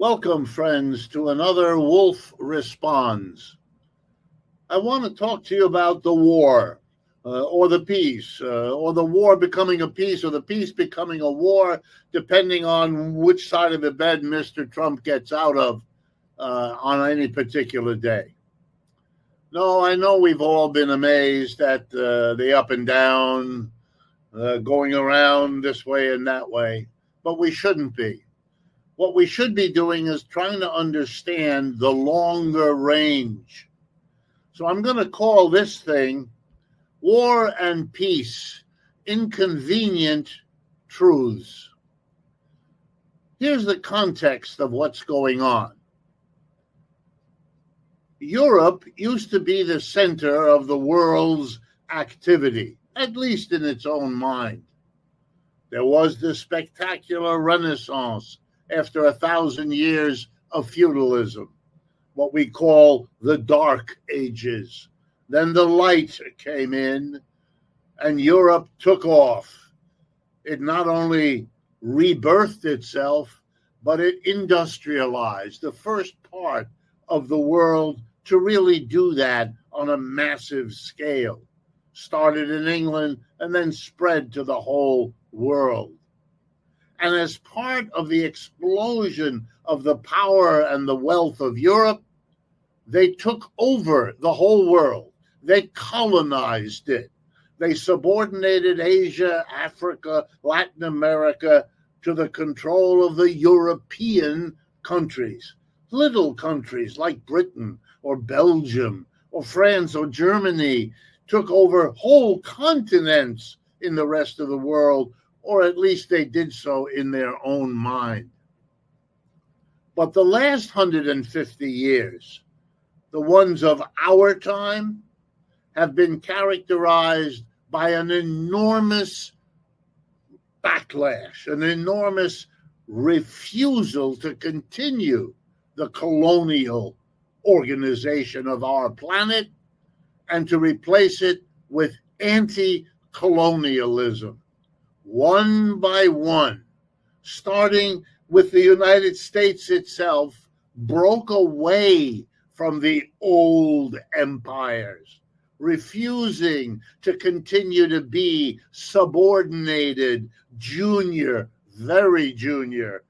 Welcome, friends, to another Wolff Responds. I want to talk to you about the war, or the peace, or the war becoming a peace, or the peace becoming a war, depending on which side of the bed Mr. Trump gets out of on any particular day. No, I know we've all been amazed at the up and down, going around this way and that way, but we shouldn't be. What we should be doing is trying to understand the longer range. So I'm going to call this thing War and Peace, Inconvenient Truths. Here's the context of what's going on. Europe used to be the center of the world's activity, at least in its own mind. There was the spectacular Renaissance after 1,000 years of feudalism, what we call the Dark Ages. Then the light came in and Europe took off. It not only rebirthed itself, but it industrialized, the first part of the world to really do that on a massive scale. Started in England and then spread to the whole world. And as part of the explosion of the power and the wealth of Europe, they took over the whole world. They colonized it. They subordinated Asia, Africa, Latin America to the control of the European countries. Little countries like Britain or Belgium or France or Germany took over whole continents in the rest of the world, or at least they did so in their own mind. But the last 150 years, the ones of our time, have been characterized by an enormous backlash, an enormous refusal to continue the colonial organization of our planet and to replace it with anti-colonialism. One by one, starting with the United States itself, broke away from the old empires, refusing to continue to be subordinated, junior, very junior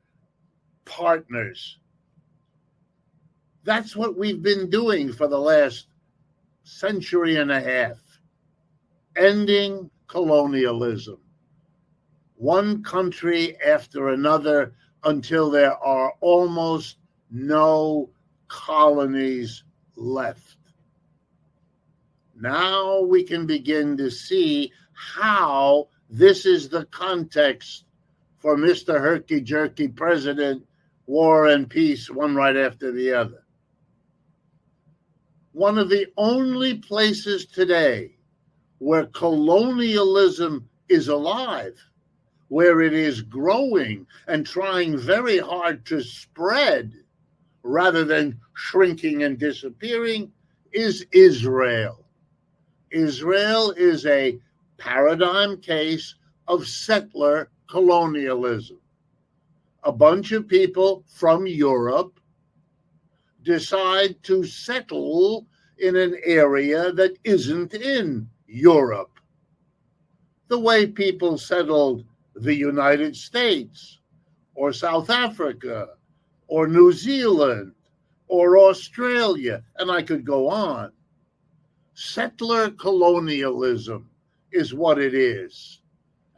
partners. That's what we've been doing for the last century and a half, ending colonialism. One country after another until there are almost no colonies left. Now we can begin to see how this is the context for Mr. Herky-Jerky President, war and peace, one right after the other. One of the only places today where colonialism is alive, where it is growing and trying very hard to spread rather than shrinking and disappearing, is Israel. Israel is a paradigm case of settler colonialism. A bunch of people from Europe decide to settle in an area that isn't in Europe. The way people settled the United States, or South Africa, or New Zealand, or Australia, and I could go on. Settler colonialism is what it is.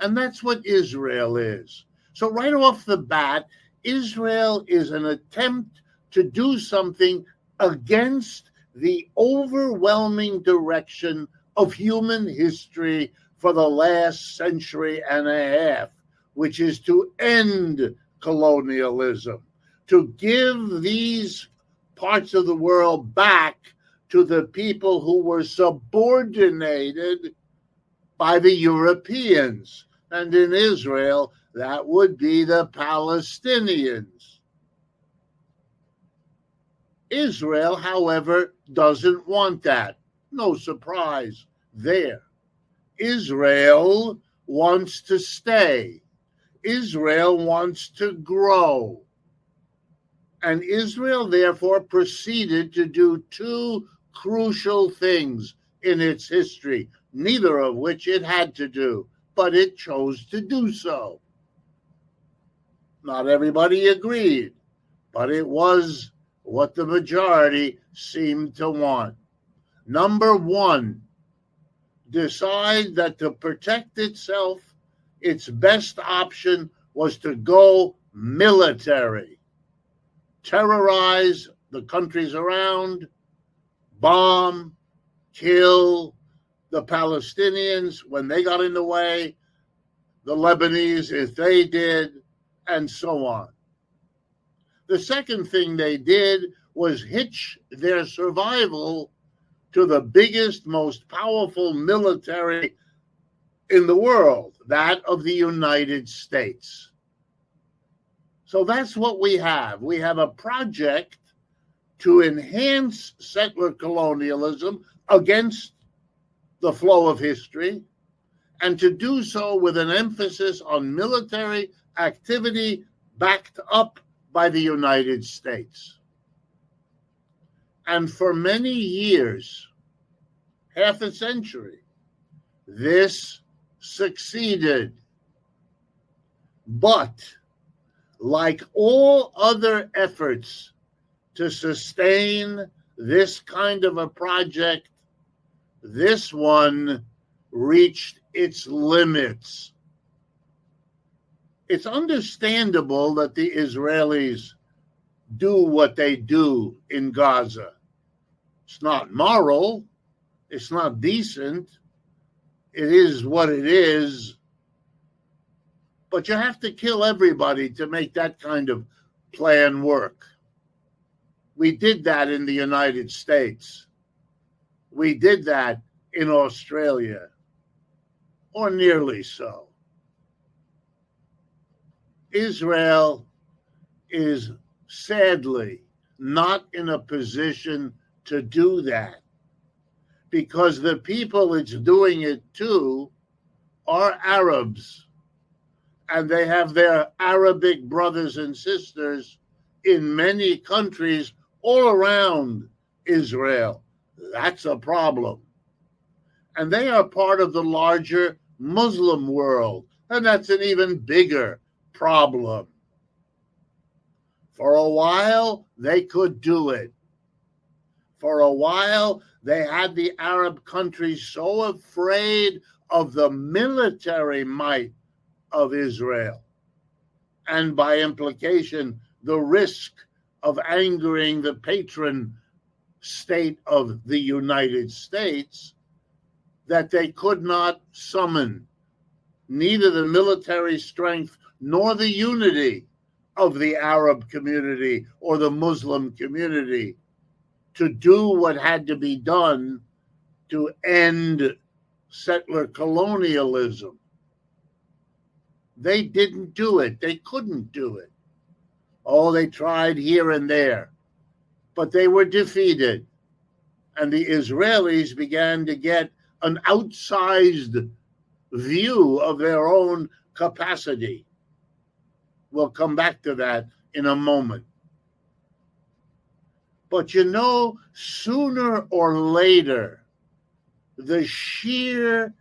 And that's what Israel is. So right off the bat, Israel is an attempt to do something against the overwhelming direction of human history for the last century and a half, which is to end colonialism, to give these parts of the world back to the people who were subordinated by the Europeans. And in Israel, that would be the Palestinians. Israel, however, doesn't want that. No surprise there. Israel wants to stay. Israel wants to grow. And Israel, therefore, proceeded to do two crucial things in its history, neither of which it had to do, but it chose to do so. Not everybody agreed, but it was what the majority seemed to want. Number one, decide that to protect itself, its best option was to go military. Terrorize the countries around, bomb, kill the Palestinians when they got in the way, the Lebanese if they did, and so on. The second thing they did was hitch their survival to the biggest, most powerful military in the world, that of the United States. So that's what we have. We have a project to enhance settler colonialism against the flow of history, and to do so with an emphasis on military activity backed up by the United States. And for many years, half a century, this succeeded. But like all other efforts to sustain this kind of a project, this one reached its limits. It's understandable that the Israelis do what they do in Gaza. It's not moral. It's not decent. It is what it is. But you have to kill everybody to make that kind of plan work. We did that in the United States. We did that in Australia, or nearly so. Israel is sadly not in a position to do that, because the people it's doing it to are Arabs, and they have their Arabic brothers and sisters in many countries all around Israel. That's a problem. And they are part of the larger Muslim world, and that's an even bigger problem. For a while, they could do it. For a while, they had the Arab countries so afraid of the military might of Israel, and by implication, the risk of angering the patron state of the United States, that they could not summon neither the military strength nor the unity of the Arab community or the Muslim community to do what had to be done to end settler colonialism. They didn't do it. They couldn't do it. Oh, they tried here and there, but they were defeated. And the Israelis began to get an outsized view of their own capacity. We'll come back to that in a moment. But you know, sooner or later, the sheer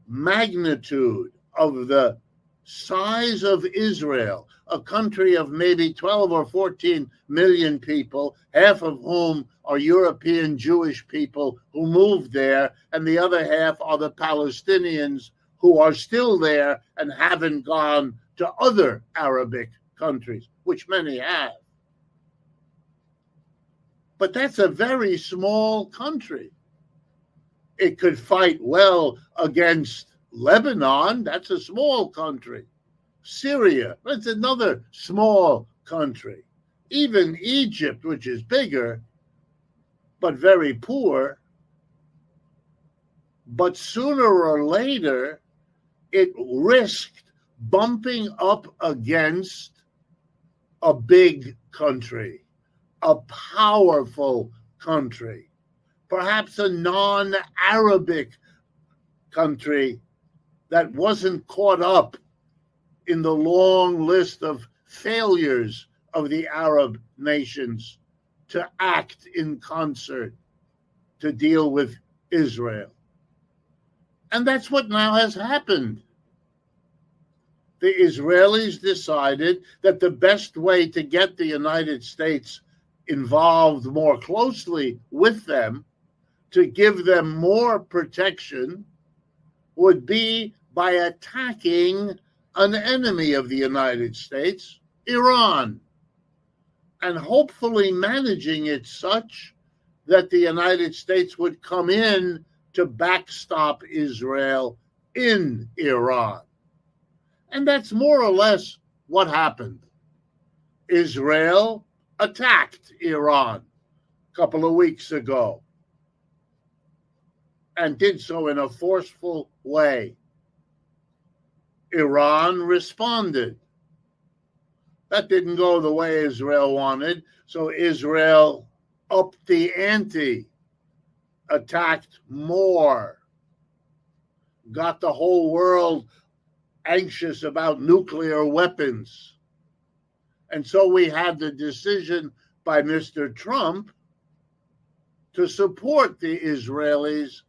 magnitude of the size of Israel, a country of maybe 12 or 14 million people, half of whom are European Jewish people who moved there, and the other half are the Palestinians who are still there and haven't gone to other Arabic countries, which many have. But that's a very small country. It could fight well against Lebanon, that's a small country. Syria, that's another small country. Even Egypt, which is bigger, but very poor. But sooner or later, it risked bumping up against a big country, a powerful country, perhaps a non-Arabic country that wasn't caught up in the long list of failures of the Arab nations to act in concert to deal with Israel. And that's what now has happened. The Israelis decided that the best way to get the United States involved more closely with them, to give them more protection, would be by attacking an enemy of the United States, Iran, and hopefully managing it such that the United States would come in to backstop Israel in Iran. And that's more or less what happened. Israel attacked Iran a couple of weeks ago and did so in a forceful way. Iran responded. That didn't go the way Israel wanted, so Israel upped the ante, attacked more, got the whole world anxious about nuclear weapons. And so we had the decision by Mr. Trump to support the Israelis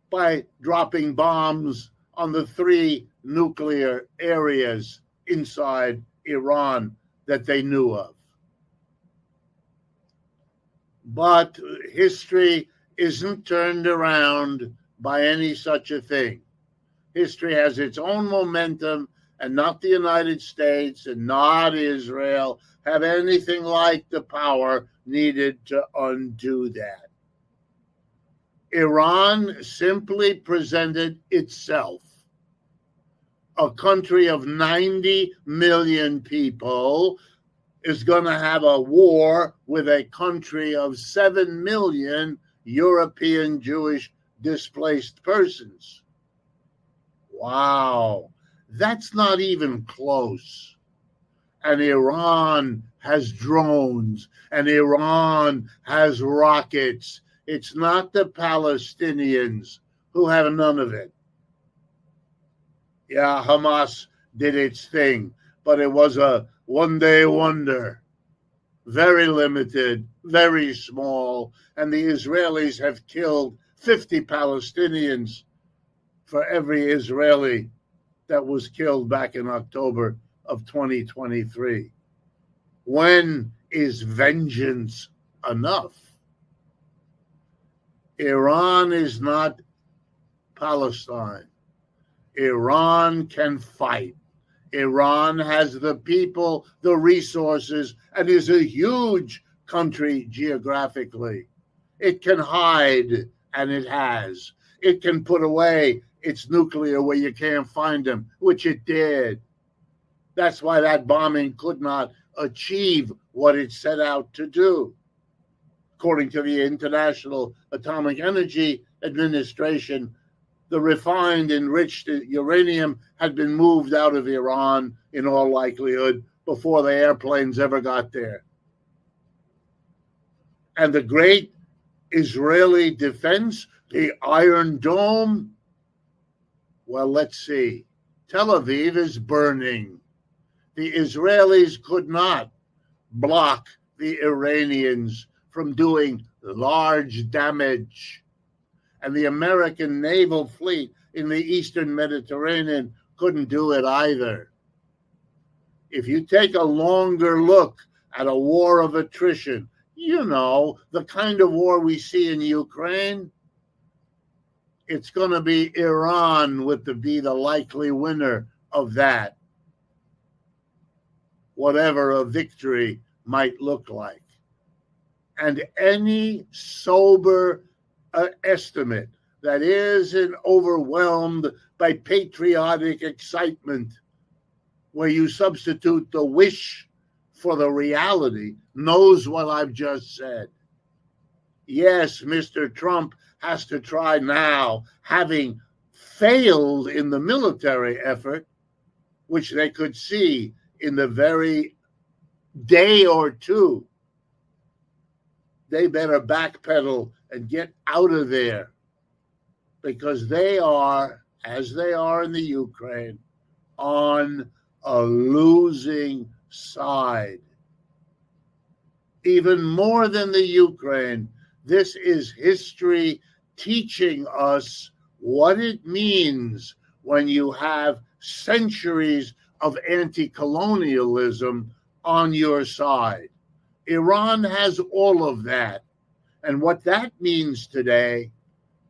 by dropping bombs on the 3 nuclear areas inside Iran that they knew of. But history isn't turned around by any such a thing. History has its own momentum, and not the United States and not Israel have anything like the power needed to undo that. Iran simply presented itself, a country of 90 million people, is going to have a war with a country of 7 million European Jewish displaced persons. Wow, that's not even close. And Iran has drones, and Iran has rockets. It's not the Palestinians who have none of it. Yeah, Hamas did its thing, but it was a one-day wonder. Very limited, very small, and the Israelis have killed 50 Palestinians for every Israeli that was killed back in October of 2023. When is vengeance enough? Iran is not Palestine. Iran can fight. Iran has the people, the resources, and is a huge country geographically. It can hide, and it has. It can put away its nuclear where you can't find them, which it did. That's why that bombing could not achieve what it set out to do. According to the International Atomic Energy Administration, the refined, enriched uranium had been moved out of Iran in all likelihood before the airplanes ever got there. And the great Israeli defense, the Iron Dome, well, let's see. Tel Aviv is burning. The Israelis could not block the Iranians from doing large damage. And the American naval fleet in the Eastern Mediterranean couldn't do it either. If you take a longer look at a war of attrition, you know, the kind of war we see in Ukraine, it's going to be Iran be the likely winner of that, whatever a victory might look like. And any sober estimate that isn't overwhelmed by patriotic excitement, where you substitute the wish for the reality, knows what I've just said. Yes, Mr. Trump has to try now, having failed in the military effort, which they could see in the very day or two. They better backpedal and get out of there, because they are, as they are in the Ukraine, on a losing side. Even more than the Ukraine, this is history teaching us what it means when you have centuries of anti-colonialism on your side. Iran has all of that. And what that means today,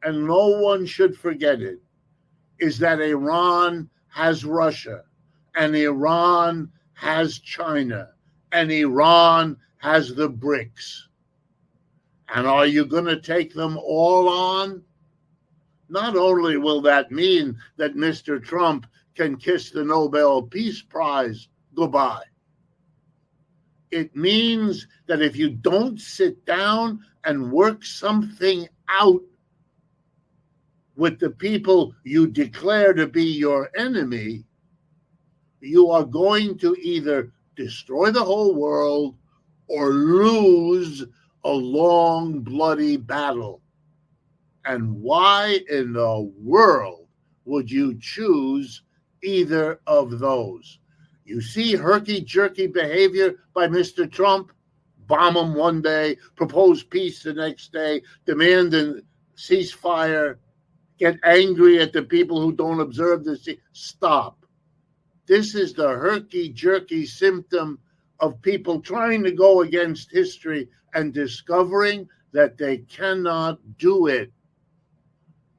and no one should forget it, is that Iran has Russia, and Iran has China, and Iran has the BRICS. And are you going to take them all on? Not only will that mean that Mr. Trump can kiss the Nobel Peace Prize goodbye, it means that if you don't sit down and work something out with the people you declare to be your enemy, you are going to either destroy the whole world or lose a long, bloody battle. And why in the world would you choose either of those? You see herky-jerky behavior by Mr. Trump, bomb him one day, propose peace the next day, demand a ceasefire, get angry at the people who don't observe the ceasefire. Stop. This is the herky-jerky symptom of people trying to go against history and discovering that they cannot do it.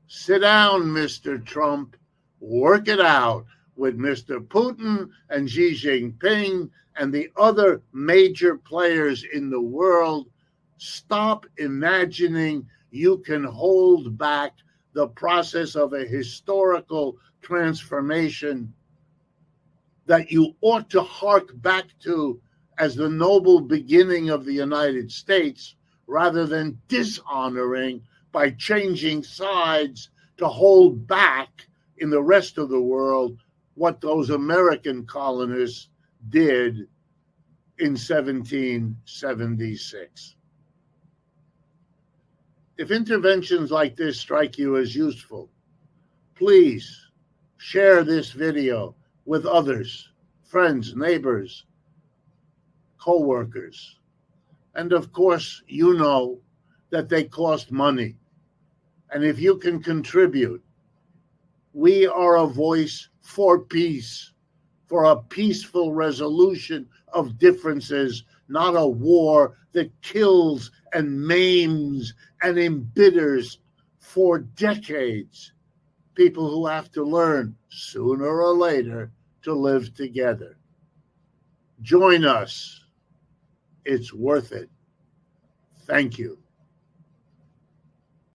Sit down, Mr. Trump. Work it out with Mr. Putin and Xi Jinping and the other major players in the world. Stop imagining you can hold back the process of a historical transformation that you ought to hark back to as the noble beginning of the United States, rather than dishonoring by changing sides to hold back in the rest of the world what those American colonists did in 1776. If interventions like this strike you as useful, please share this video with others, friends, neighbors, co-workers. And of course, you know that they cost money. And if you can contribute, we are a voice for peace, for a peaceful resolution of differences, not a war that kills and maims and embitters for decades. People who have to learn sooner or later to live together. Join us. It's worth it. Thank you.